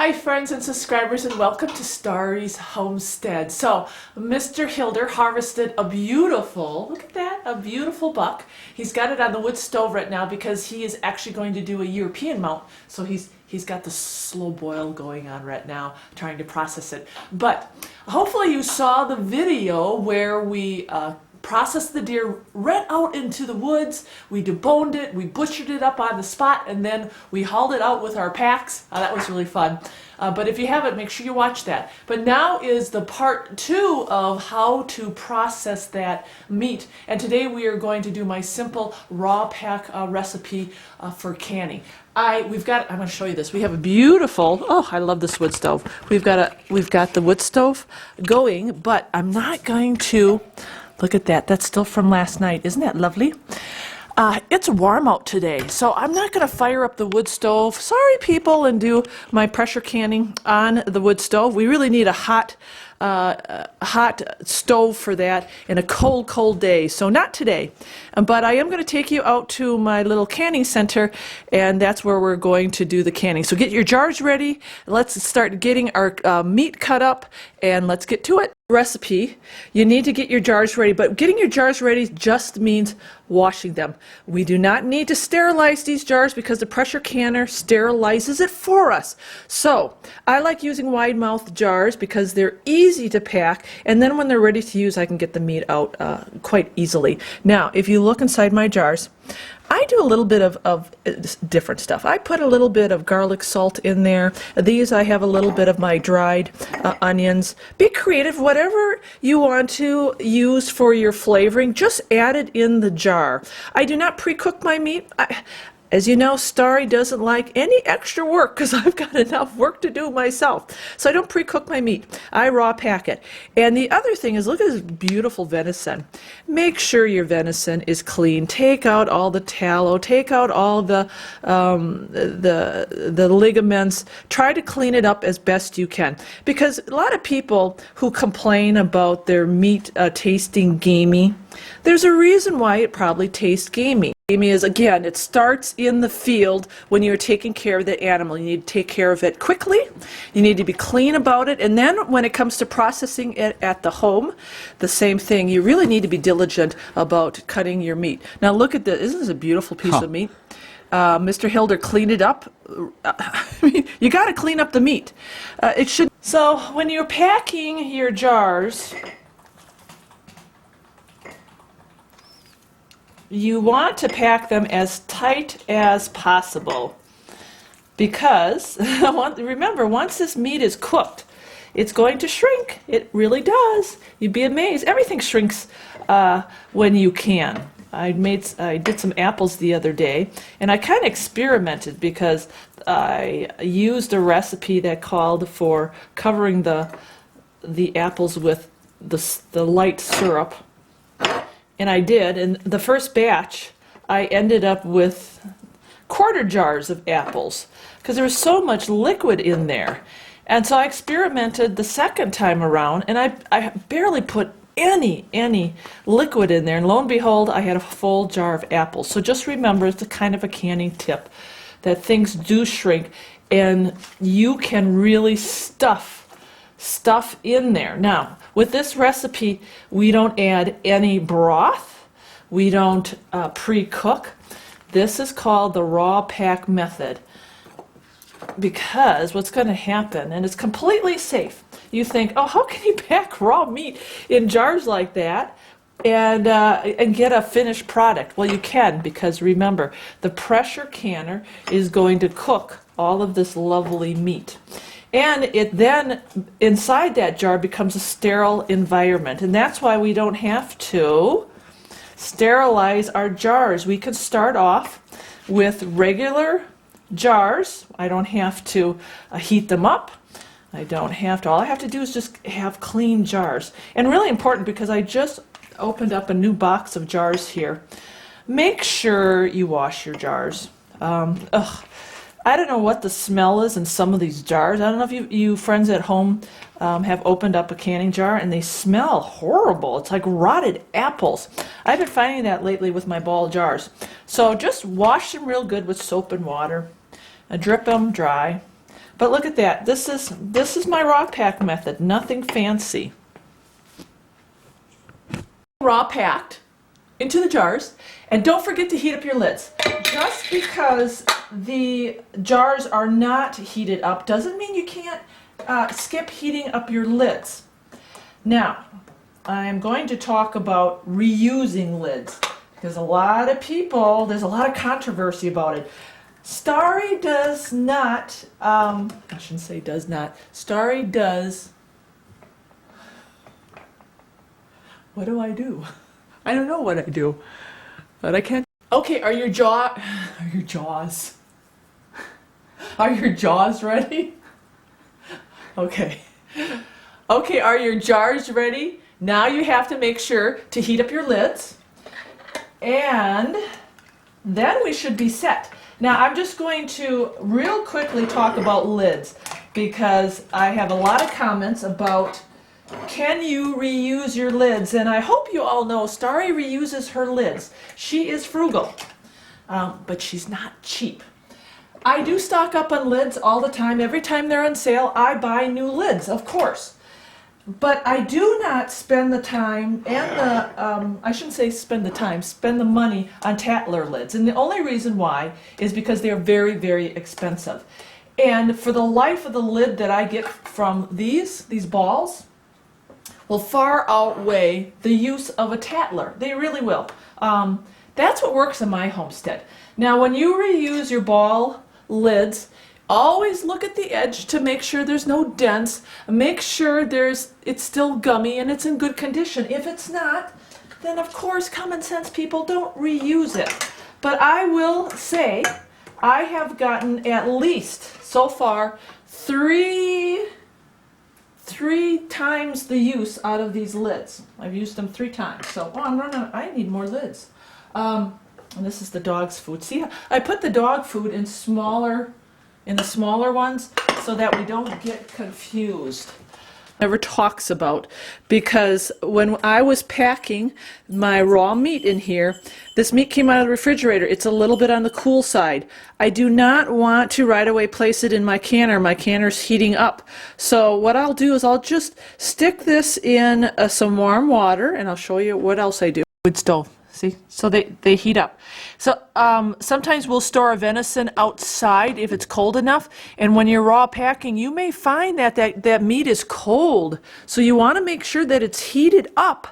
Hi friends and subscribers, and welcome to STARRYS Homestead. So Mr. Hilder harvested a beautiful, look at that, a beautiful buck. He's got it on the wood stove right now because he is actually going to do a European mount. So he's got the slow boil going on right now, trying to process it. But hopefully you saw the video where we processed the deer right out into the woods. We deboned it, we butchered it up on the spot, and then we hauled it out with our packs. That was really fun. But if you haven't, make sure you watch that. But now is the part 2 of how to process that meat. And today we are going to do my simple raw pack recipe for canning. I'm going to show you this. We have a beautiful, oh, I love this wood stove. We've got the wood stove going, but I'm not going to. Look at that. That's still from last night. Isn't that lovely? It's warm out today, so I'm not going to fire up the wood stove. Sorry, people, and do my pressure canning on the wood stove. We really need a hot stove for that in a cold day, so not today. But I am going to take you out to my little canning center, and that's where we're going to do the canning. So get your jars ready. Let's start getting our meat cut up, and let's get to it. Recipe, you need to get your jars ready, but getting your jars ready just means washing them. We do not need to sterilize these jars because the pressure canner sterilizes it for us. So I like using wide mouth jars because they're easy to pack, and then when they're ready to use, I can get the meat out quite easily. Now, if you look inside my jars, I do a little bit of different stuff. I put a little bit of garlic salt in there. These, I have a little bit of my dried onions. Be creative. Whatever you want to use for your flavoring, just add it in the jar. I do not pre-cook my meat. As you know, Starry doesn't like any extra work because I've got enough work to do myself. So I don't pre-cook my meat. I raw pack it. And the other thing is, look at this beautiful venison. Make sure your venison is clean. Take out all the tallow. Take out all the ligaments. Try to clean it up as best you can. Because a lot of people who complain about their meat tasting gamey, there's a reason why it probably tastes gamey. Gamey is, again, it starts in the field when you're taking care of the animal. You need to take care of it quickly. You need to be clean about it. And then when it comes to processing it at the home, the same thing. You really need to be diligent about cutting your meat. Now look at this. Isn't this a beautiful piece of meat? Mr. Hilder cleaned it up. You got to clean up the meat. It should. So when you're packing your jars, you want to pack them as tight as possible because remember, once this meat is cooked, it's going to shrink. It really does. You'd be amazed. Everything shrinks when you can. I did some apples the other day, and I kind of experimented because I used a recipe that called for covering the apples with the light syrup. And I did, and the first batch I ended up with quarter jars of apples because there was so much liquid in there. And so I experimented the second time around, and I barely put any liquid in there, and lo and behold, I had a full jar of apples. So just remember, it's a kind of a canning tip that things do shrink, and you can really stuff in there. Now, with this recipe, we don't add any broth. We don't pre-cook. This is called the raw pack method because what's going to happen, and it's completely safe. You think, oh, how can you pack raw meat in jars like that and get a finished product? Well, you can, because remember, the pressure canner is going to cook all of this lovely meat. And it then, inside that jar, becomes a sterile environment. And that's why we don't have to sterilize our jars. We can start off with regular jars. I don't have to heat them up. I don't have to. All I have to do is just have clean jars. And really important, because I just opened up a new box of jars here. Make sure you wash your jars. I don't know what the smell is in some of these jars. I don't know if you friends at home have opened up a canning jar and they smell horrible. It's like rotted apples. I've been finding that lately with my ball jars. So just wash them real good with soap and water. Drip them dry. But look at that. This is my raw pack method. Nothing fancy. Raw packed into the jars, and don't forget to heat up your lids. Just because the jars are not heated up doesn't mean you can't skip heating up your lids. Now, I'm going to talk about reusing lids because a lot of people, there's a lot of controversy about it. Starry does not, I shouldn't say does not, Starry does, what do I do? I don't know what I do, but I can't. Okay, are your jaws ready? Okay. Okay, are your jars ready? Now you have to make sure to heat up your lids, and then we should be set. Now I'm just going to real quickly talk about lids because I have a lot of comments about can you reuse your lids, and I hope you all know Starry reuses her lids. She is frugal, but she's not cheap. I do stock up on lids all the time. Every time they're on sale, I buy new lids, of course. But I do not spend the time and the, I shouldn't say spend the time, spend the money on Tattler lids. And the only reason why is because they're very, very expensive. And for the life of the lid that I get from these balls will far outweigh the use of a Tattler. They really will. That's what works in my homestead. Now when you reuse your ball lids, always look at the edge to make sure there's no dents. Make sure it's still gummy and it's in good condition. If it's not, then of course common sense people don't reuse it. But I will say I have gotten at least so far three times the use out of these lids. I've used them 3 times. So I need more lids. And this is the dog's food. See, I put the dog food in the smaller ones so that we don't get confused. Never talks about, because when I was packing my raw meat in here, this meat came out of the refrigerator. It's a little bit on the cool side. I do not want to right away place it in my canner. My canner's heating up. So what I'll do is I'll just stick this in some warm water, and I'll show you what else I do. Wood stove. See, so they heat up. So sometimes we'll store a venison outside if it's cold enough, and when you're raw packing, you may find that meat is cold. So you want to make sure that it's heated up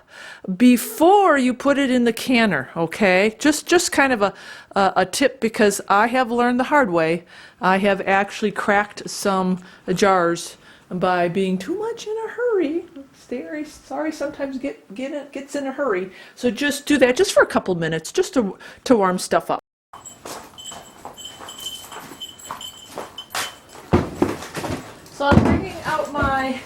before you put it in the canner. Okay, just kind of a tip, because I have learned the hard way. I have actually cracked some jars by being too much in a hurry. Sorry, sometimes gets in a hurry. So just do that just for a couple minutes, just to warm stuff up. So I'm bringing out my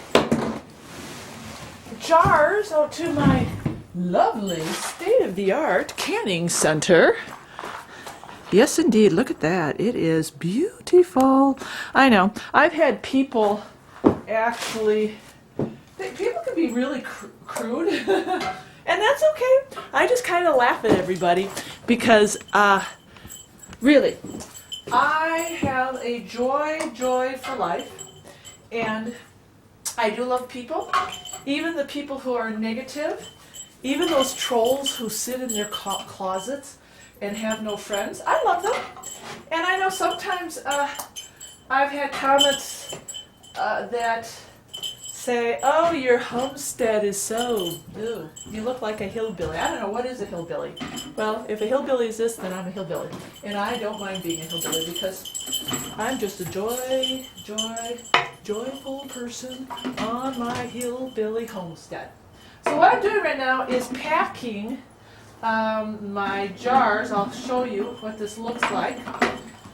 jars out to my lovely state-of-the-art canning center. Yes, indeed. Look at that. It is beautiful. I know. I've had people actually... People can be really crude, and that's okay. I just kind of laugh at everybody because, really, I have a joy for life, and I do love people, even the people who are negative, even those trolls who sit in their closets and have no friends. I love them, and I know sometimes I've had comments that say, oh, your homestead is so, ew, you look like a hillbilly. I don't know, what is a hillbilly? Well, if a hillbilly is this, then I'm a hillbilly. And I don't mind being a hillbilly because I'm just a joyful person on my hillbilly homestead. So what I'm doing right now is packing my jars. I'll show you what this looks like.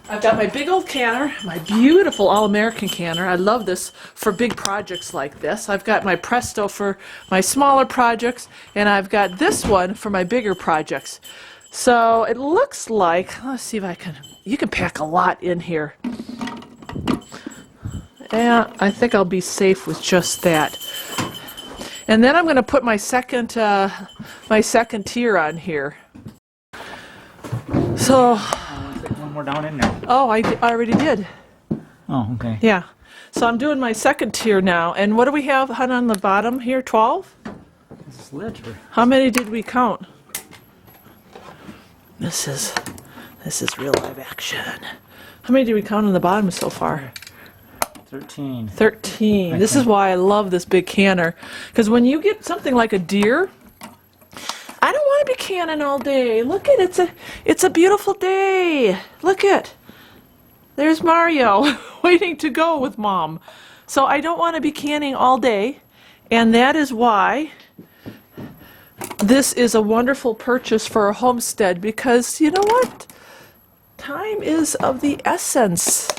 I've got my big old canner, my beautiful All-American canner. I love this for big projects like this. I've got my Presto for my smaller projects, and I've got this one for my bigger projects. So it looks like, let's see if I can, you can pack a lot in here. And I think I'll be safe with just that. And then I'm going to put my second tier on here. So... One more down in there. Oh, I already did. Oh, okay. Yeah. So I'm doing my second tier now. And what do we have on the bottom here? 12? This is litter. How many did we count? This is real live action. How many did we count on the bottom so far? 13. 13. This is why I love this big canner. Because when you get something like a deer, I don't want to be canning all day. Look at it. It's a beautiful day. Look at. There's Mario waiting to go with Mom. So I don't want to be canning all day. And that is why this is a wonderful purchase for a homestead. Because you know what? Time is of the essence.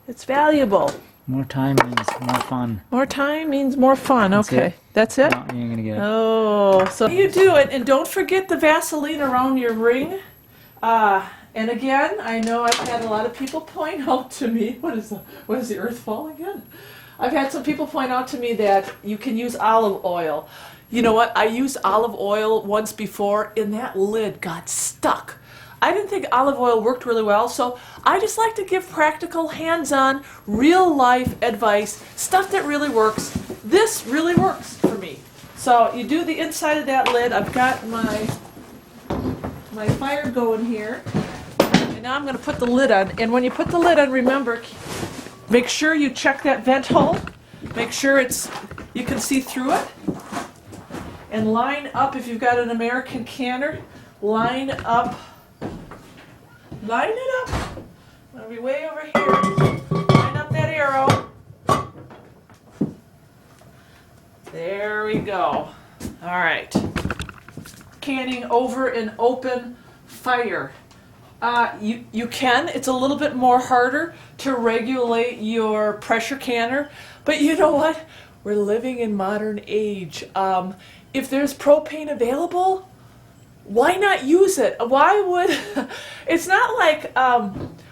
It's valuable. More time means more fun. More time means more fun. Okay. That's it? No, you ain't gonna get it. Oh, so you do it, and don't forget the Vaseline around your ring. And again, I know I've had a lot of people point out to me, what is the earth falling in? I've had some people point out to me that you can use olive oil. You know what? I used olive oil once before, and that lid got stuck. I didn't think olive oil worked really well, so I just like to give practical, hands-on, real-life advice, stuff that really works. This really works for me. So you do the inside of that lid. I've got my fire going here, and now I'm going to put the lid on. And when you put the lid on, remember, make sure you check that vent hole. Make sure you can see through it, and line up. If you've got an American canner, line up. Line it up. I'm going to be way over here. Line up that arrow. There we go. All right. Canning over an open fire. You can. It's a little bit more harder to regulate your pressure canner. But you know what? We're living in modern age. If there's propane available, why not use it? Why would... It's not like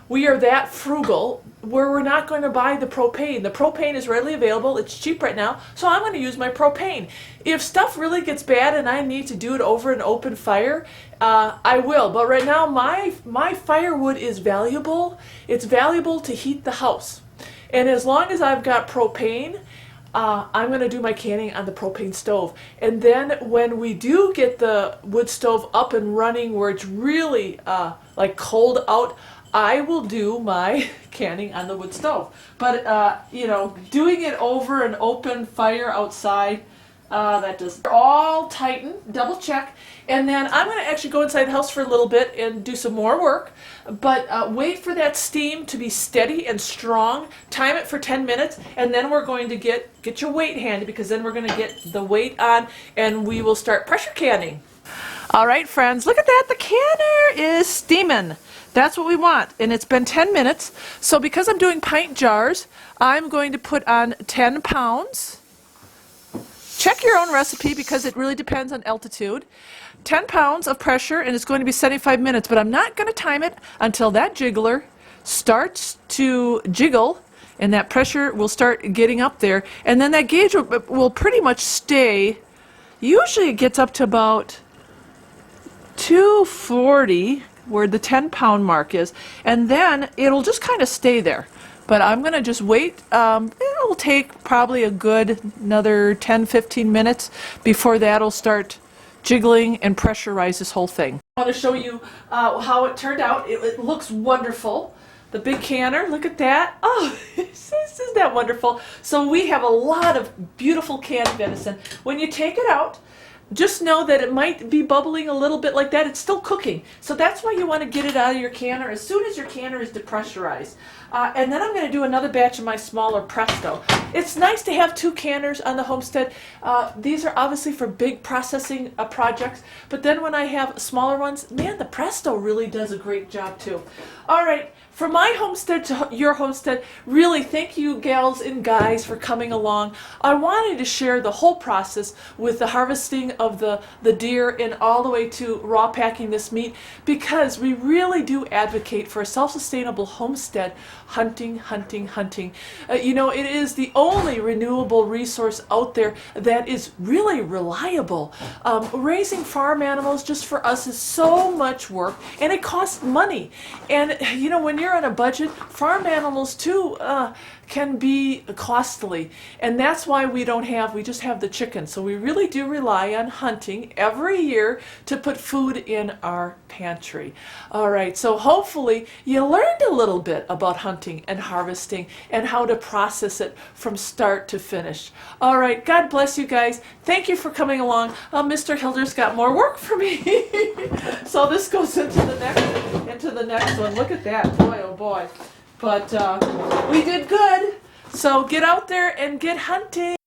we are that frugal where we're not going to buy the propane. The propane is readily available. It's cheap right now, so I'm going to use my propane. If stuff really gets bad and I need to do it over an open fire, I will. But right now, my firewood is valuable. It's valuable to heat the house. And as long as I've got propane, I'm going to do my canning on the propane stove. And then when we do get the wood stove up and running where it's really like cold out, I will do my canning on the wood stove. But, you know, doing it over an open fire outside, that does all tighten, double check. And then I'm going to actually go inside the house for a little bit and do some more work. But wait for that steam to be steady and strong. Time it for 10 minutes. And then we're going to get your weight handy, because then we're going to get the weight on and we will start pressure canning. All right, friends, look at that. The canner is steaming. That's what we want. And it's been 10 minutes. So because I'm doing pint jars, I'm going to put on 10 pounds. Check your own recipe because it really depends on altitude. 10 pounds of pressure, and it's going to be 75 minutes, but I'm not going to time it until that jiggler starts to jiggle, and that pressure will start getting up there, and then that gauge will pretty much stay. Usually it gets up to about 240, where the 10-pound mark is, and then it'll just kind of stay there. But I'm going to just wait. It'll take probably a good another 10-15 minutes before that'll start jiggling and pressurize this whole thing. I want to show you how it turned out. It looks wonderful. The big canner, look at that. Oh, isn't that wonderful? So we have a lot of beautiful canned venison. When you take it out, just know that it might be bubbling a little bit like that. It's still cooking. So that's why you want to get it out of your canner as soon as your canner is depressurized. And then I'm going to do another batch of my smaller Presto. It's nice to have 2 canners on the homestead. These are obviously for big processing projects. But then when I have smaller ones, man, the Presto really does a great job too. All right. From my homestead to your homestead, really thank you gals and guys for coming along. I wanted to share the whole process with the harvesting of the deer and all the way to raw packing this meat, because we really do advocate for a self-sustainable homestead. Hunting, hunting, hunting. You know, it is the only renewable resource out there that is really reliable. Raising farm animals just for us is so much work, and it costs money. And you know, when you're on a budget, farm animals too can be costly. And that's why we just have the chicken. So we really do rely on hunting every year to put food in our pantry. All right, so hopefully you learned a little bit about hunting and harvesting and how to process it from start to finish. All right, God bless you guys. Thank you for coming along. Mr. Hilder's got more work for me. So this goes into the next one. Look at that, boy, oh boy. But we did good. So get out there and get hunting.